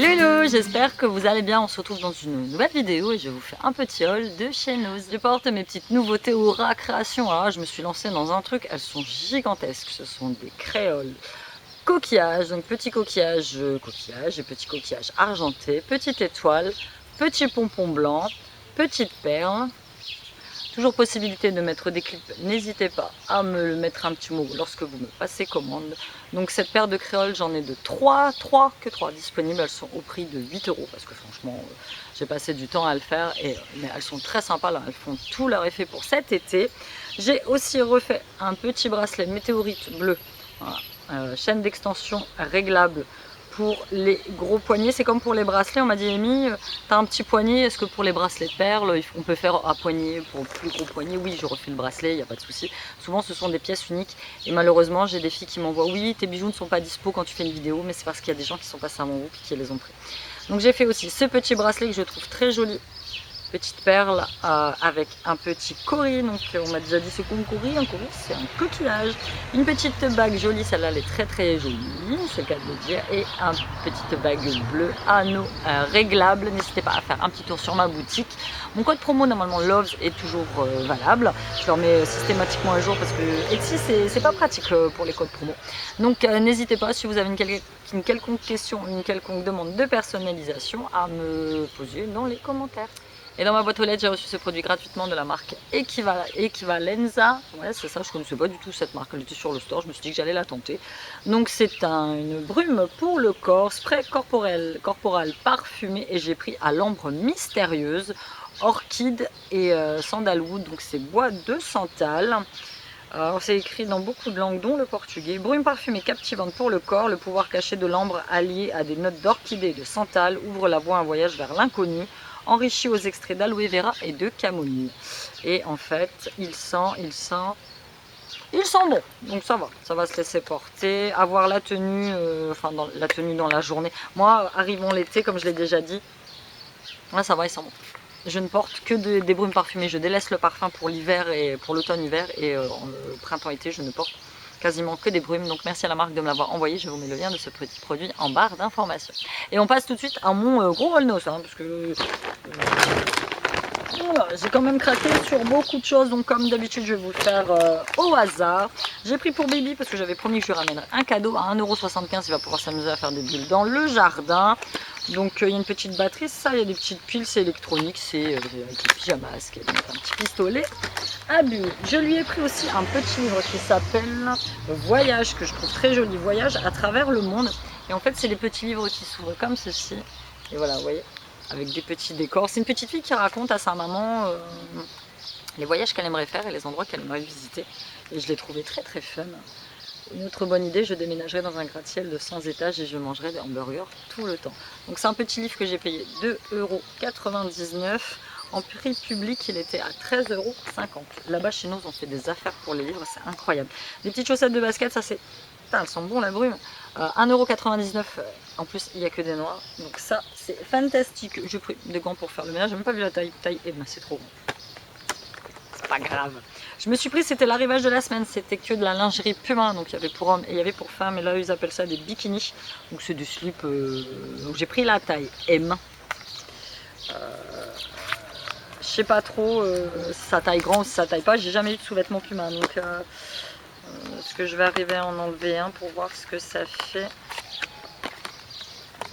Hello hello, j'espère que vous allez bien, on se retrouve dans une nouvelle vidéo et je vous fais un petit haul de chez nous. Je porte mes petites nouveautés Aura Création. Alors là, je me suis lancée dans un truc, elles sont gigantesques, ce sont des créoles coquillages, donc petit coquillage, coquillage et petit coquillage argenté, petite étoile, petit pompon blanc, petite perle. Toujours possibilité de mettre des clips, n'hésitez pas à me le mettre un petit mot lorsque vous me passez commande. Donc cette paire de créoles, j'en ai de 3 disponibles, elles sont au prix de 8 € parce que franchement j'ai passé du temps à le faire, mais elles sont très sympas là, elles font tout leur effet pour cet été. J'ai aussi refait un petit bracelet météorite bleu, voilà, chaîne d'extension réglable pour les gros poignets. C'est comme pour les bracelets, on m'a dit Amy, t'as un petit poignet, est-ce que pour les bracelets de perles, on peut faire à poignet pour plus gros poignet? Oui, je refais le bracelet, il n'y a pas de souci. Souvent ce sont des pièces uniques et malheureusement j'ai des filles qui m'envoient oui, tes bijoux ne sont pas dispo quand tu fais une vidéo, mais c'est parce qu'il y a des gens qui sont passés à mon groupe et qui les ont pris. Donc j'ai fait aussi ce petit bracelet que je trouve très joli. Petite perle avec un petit cori, donc on m'a déjà dit ce qu'un cori c'est un coquillage, une petite bague jolie, celle-là elle est très jolie, c'est le cas de le dire, et une petite bague bleue anneau réglable. N'hésitez pas à faire un petit tour sur ma boutique. Mon code promo normalement Loves est toujours valable, je le remets systématiquement à jour parce que Etsy c'est pas pratique pour les codes promo, donc n'hésitez pas si vous avez une quelconque question, une quelconque demande de personnalisation à me poser dans les commentaires. Et dans ma boîte aux lettres, j'ai reçu ce produit gratuitement de la marque Equivalenza. Ouais, c'est ça, je ne connaissais pas du tout cette marque. Elle était sur le store, je me suis dit que j'allais la tenter. Donc c'est une brume pour le corps, spray corporel parfumé. Et j'ai pris à l'ambre mystérieuse, orchide et sandalwood. Donc c'est bois de santal. Alors c'est écrit dans beaucoup de langues, dont le portugais. Brume parfumée captivante pour le corps, le pouvoir caché de l'ambre allié à des notes d'orchidée et de santal ouvre la voie à un voyage vers l'inconnu, enrichi aux extraits d'aloe vera et de camomille. Et en fait, il sent bon, donc ça va se laisser porter, avoir la tenue, la tenue dans la journée. Moi, arrivons l'été, comme je l'ai déjà dit, là ça va, il sent bon. Je ne porte que des brumes parfumées, je délaisse le parfum pour l'hiver et pour l'automne-hiver, et printemps-été, je ne porte quasiment que des brumes. Donc merci à la marque de me l'avoir envoyé, je vous mets le lien de ce petit produit en barre d'informations. Et on passe tout de suite à mon gros roll-nose, parce que voilà, j'ai quand même craqué sur beaucoup de choses, donc comme d'habitude je vais vous le faire au hasard. J'ai pris pour Baby parce que j'avais promis que je lui ramènerais un cadeau à 1,75 €, il va pouvoir s'amuser à faire des bulles dans le jardin. Donc il y a une petite batterie, ça, il y a des petites piles, c'est électronique, c'est avec les pyjamas, donc un petit pistolet à bulles. Je lui ai pris aussi un petit livre qui s'appelle Voyage, que je trouve très joli, Voyage à travers le monde. Et en fait c'est les petits livres qui s'ouvrent comme ceci, et voilà, vous voyez, avec des petits décors. C'est une petite fille qui raconte à sa maman les voyages qu'elle aimerait faire et les endroits qu'elle aimerait visiter. Et je l'ai trouvé très fun. Une autre bonne idée, je déménagerai dans un gratte-ciel de 100 étages et je mangerai des hamburgers tout le temps. Donc c'est un petit livre que j'ai payé 2,99 €. En prix public, il était à 13,50 €. Là-bas, chez nous, on fait des affaires pour les livres, c'est incroyable. Des petites chaussettes de basket, ça c'est... Putain, elles sont bonnes la brume. 1,99 €. En plus, il n'y a que des noirs. Donc ça, c'est fantastique. J'ai pris des gants pour faire le ménage. J'ai même pas vu la taille. Eh ben, c'est trop bon. C'est pas grave. Je me suis pris, c'était l'arrivage de la semaine, c'était que de la lingerie Puma, donc il y avait pour hommes et il y avait pour femmes, et là ils appellent ça des bikinis, donc c'est du slip, donc j'ai pris la taille M. Je sais pas trop si ça taille grand ou si ça taille pas, j'ai jamais eu de sous-vêtements Puma, donc est-ce que je vais arriver à en enlever un pour voir ce que ça fait.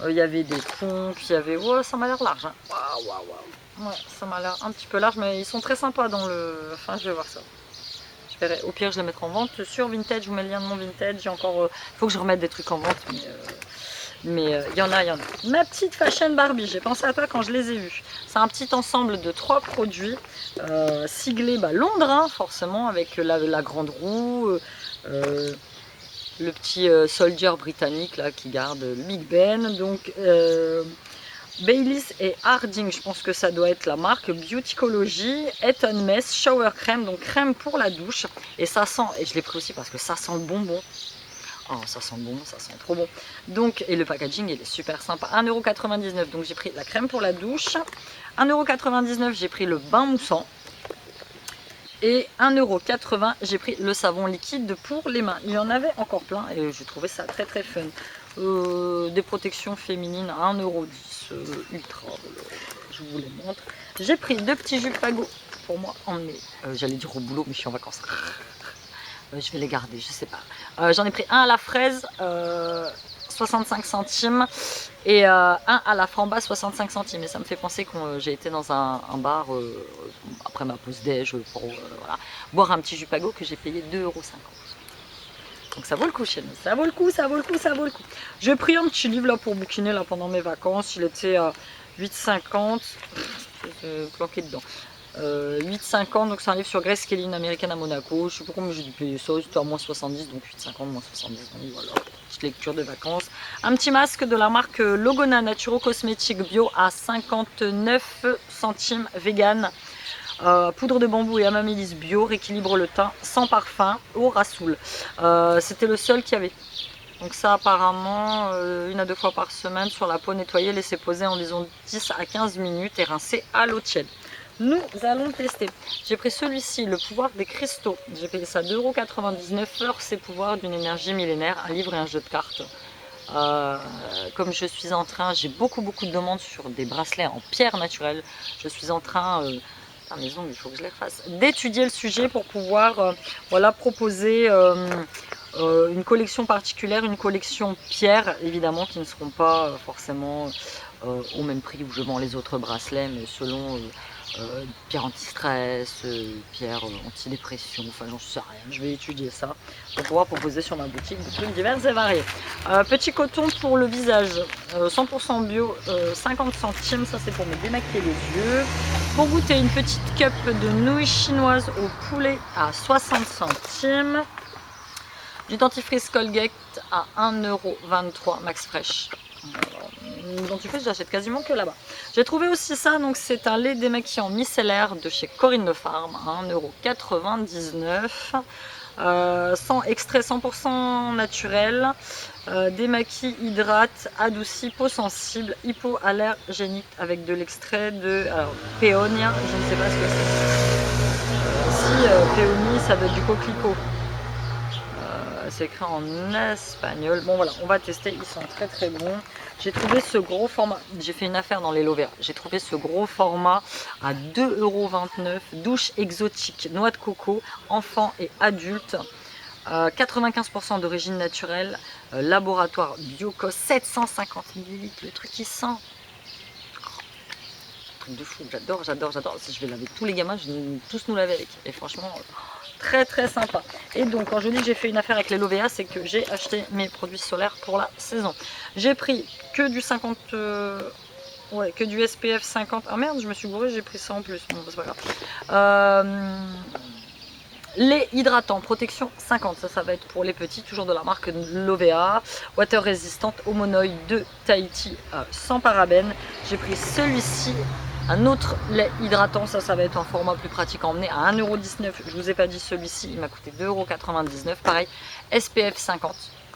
Il y avait des pompes, il y avait... Oh, ça m'a l'air large, hein. Waouh. Ouais, ça m'a l'air un petit peu large, mais ils sont très sympas dans le... Enfin, je vais voir ça. Je verrai. Au pire, je les mettrai en vente sur Vinted. Je vous mets le lien de mon Vinted. J'ai encore... faut que je remette des trucs en vente, mais il y en a. Ma petite fashion Barbie, j'ai pensé à toi quand je les ai vus. C'est un petit ensemble de 3 produits siglés Londres, hein, forcément, avec la grande roue, le petit soldier britannique là qui garde le Big Ben. Donc Baileys et Harding, je pense que ça doit être la marque. Beautycology, Eton Mess, Shower Crème, donc crème pour la douche. Et ça sent, et je l'ai pris aussi parce que ça sent le bonbon. Oh, ça sent bon, ça sent trop bon. Donc, et le packaging, il est super sympa. 1,99 €. Donc j'ai pris la crème pour la douche. 1,99 €, j'ai pris le bain moussant. Et 1,80 €, j'ai pris le savon liquide pour les mains. Il y en avait encore plein et j'ai trouvé ça très très fun. Des protections féminines à 1,10 €, ultra, je vous les montre. J'ai pris 2 petits jupes Pago pour moi emmener, j'allais dire au boulot mais je suis en vacances. Je vais les garder, je sais pas. J'en ai pris un à la fraise, 65 centimes et un à la framboise 65 centimes. Et ça me fait penser que j'ai été dans un bar après ma pause déj pour voilà, boire un petit jus Pago que j'ai payé 2,50 €. Donc ça vaut le coup chez nous, ça vaut le coup, ça vaut le coup, ça vaut le coup. J'ai pris un petit livre là pour bouquiner là pendant mes vacances, il était à 8,50 €, planqué dedans. 8,50 €, donc c'est un livre sur Grace Kelly, une américaine à Monaco. Je sais pas combien j'ai dû payer ça, c'était à moins 70, donc 8,50 moins 70, donc voilà, petite lecture de vacances. Un petit masque de la marque Logona Naturo Cosmétique Bio à 59 centimes vegan. Poudre de bambou et amamélis bio, rééquilibre le teint, sans parfum, au rassoul. C'était le seul qu'il y avait. Donc ça apparemment, 1 à 2 fois par semaine sur la peau, nettoyer, laisser poser environ 10 à 15 minutes et rincer à l'eau tiède. Nous allons tester. J'ai pris celui-ci, le pouvoir des cristaux. J'ai payé ça 2,99 €. Fleur, ses pouvoirs d'une énergie millénaire, un livre et un jeu de cartes. Comme je suis en train, j'ai beaucoup de demandes sur des bracelets en pierre naturelle. Je suis en train, mes ongles, il faut que je les refasse, d'étudier le sujet pour pouvoir voilà, proposer une collection particulière, une collection pierre, évidemment, qui ne seront pas forcément au même prix où je vends les autres bracelets, mais selon pierre anti-stress, pierre antidépression, enfin j'en sais rien, je vais étudier ça pour pouvoir proposer sur ma boutique des trucs divers et variés. Petit coton pour le visage, 100% bio, 50 centimes, ça c'est pour me démaquiller les yeux. Pour goûter, une petite cup de nouilles chinoises au poulet à 60 centimes. Du dentifrice Colgate à 1,23 € Max Fresh. Dentifrice, j'achète quasiment que là-bas. J'ai trouvé aussi ça, donc c'est un lait démaquillant micellaire de chez Corinne de Farm à 1,99 €. Sans extrait 100% naturel, démaquille, hydrate, adoucit, peau sensible, hypoallergénique avec de l'extrait de péonia, je ne sais pas ce que c'est. Si péonie, ça doit être du coquelicot. C'est écrit en espagnol. Bon voilà, on va tester, ils sont très bons. J'ai trouvé ce gros format, j'ai fait une affaire dans les Lovea. J'ai trouvé ce gros format à 2,29 €, douche exotique, noix de coco, enfants et adultes. 95% d'origine naturelle, laboratoire Biocos, 750 ml, le truc qui sent. Truc de fou, j'adore. Si je vais laver tous les gamins, je vais tous nous laver avec. Et franchement, très sympa. Et donc quand je dis que j'ai fait une affaire avec les Lovea, c'est que j'ai acheté mes produits solaires pour la saison. J'ai pris que du 50, que du SPF 50. Ah merde, je me suis gourée, j'ai pris ça en plus. Bon, c'est pas grave. Les hydratants, protection 50, ça va être pour les petits, toujours de la marque Lovea, water résistante, homonoï de Tahiti, sans parabènes. J'ai pris celui-ci, un autre lait hydratant, ça va être en format plus pratique à emmener à 1,19 €. Je vous ai pas dit celui-ci, il m'a coûté 2,99 €, pareil, SPF 50.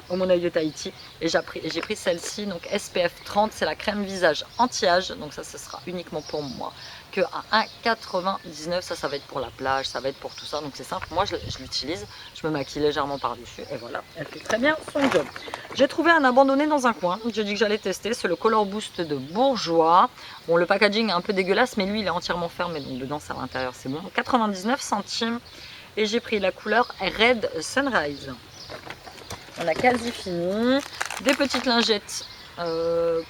Homonoï de Tahiti, et j'ai pris celle-ci, donc SPF 30, c'est la crème visage anti-âge, donc ça ce sera uniquement pour moi, que à 1,99 €, ça va être pour la plage, ça va être pour tout ça, donc c'est simple, moi je l'utilise, je me maquille légèrement par dessus, et voilà, elle fait très bien son job. J'ai trouvé un abandonné dans un coin, j'ai dit que j'allais tester, c'est le Color Boost de Bourjois. Bon, le packaging est un peu dégueulasse, mais lui il est entièrement fermé, donc dedans c'est à l'intérieur, c'est bon, 99 centimes, et j'ai pris la couleur Red Sunrise. On a quasi fini. Des petites lingettes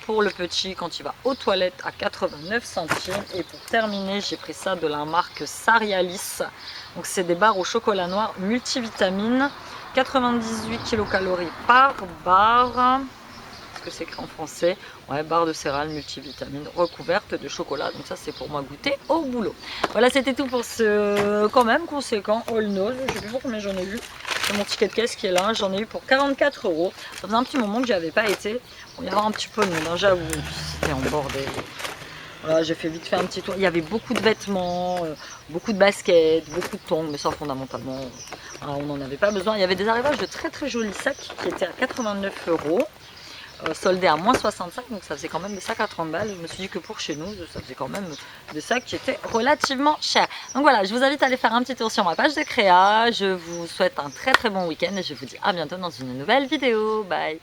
pour le petit quand il va aux toilettes à 89 centimes. Et pour terminer, j'ai pris ça de la marque Sarialis. Donc c'est des barres au chocolat noir multivitamines. 98 kilocalories par barre. Est-ce que c'est écrit en français? Ouais, barre de céréales multivitamines recouverte de chocolat. Donc ça c'est pour moi goûter au boulot. Voilà, c'était tout pour ce quand même conséquent All Nose. Je sais plus pour combien j'en ai eu. C'est mon ticket de caisse qui est là, j'en ai eu pour 44 €. Ça faisait un petit moment que j'y avais pas été. Bon, il y avait un petit peu de monde, hein, j'avoue, c'était en bordel. Voilà, j'ai fait vite fait un petit tour. Il y avait beaucoup de vêtements, beaucoup de baskets, beaucoup de tongs, mais ça fondamentalement, on n'en avait pas besoin. Il y avait des arrivages de très jolis sacs qui étaient à 89 €. soldés à moins 65, donc ça faisait quand même des sacs à 30 balles. Je me suis dit que pour chez nous, ça faisait quand même des sacs qui étaient relativement chers. Donc voilà, je vous invite à aller faire un petit tour sur ma page de créa. Je vous souhaite un très très bon week-end et je vous dis à bientôt dans une nouvelle vidéo. Bye!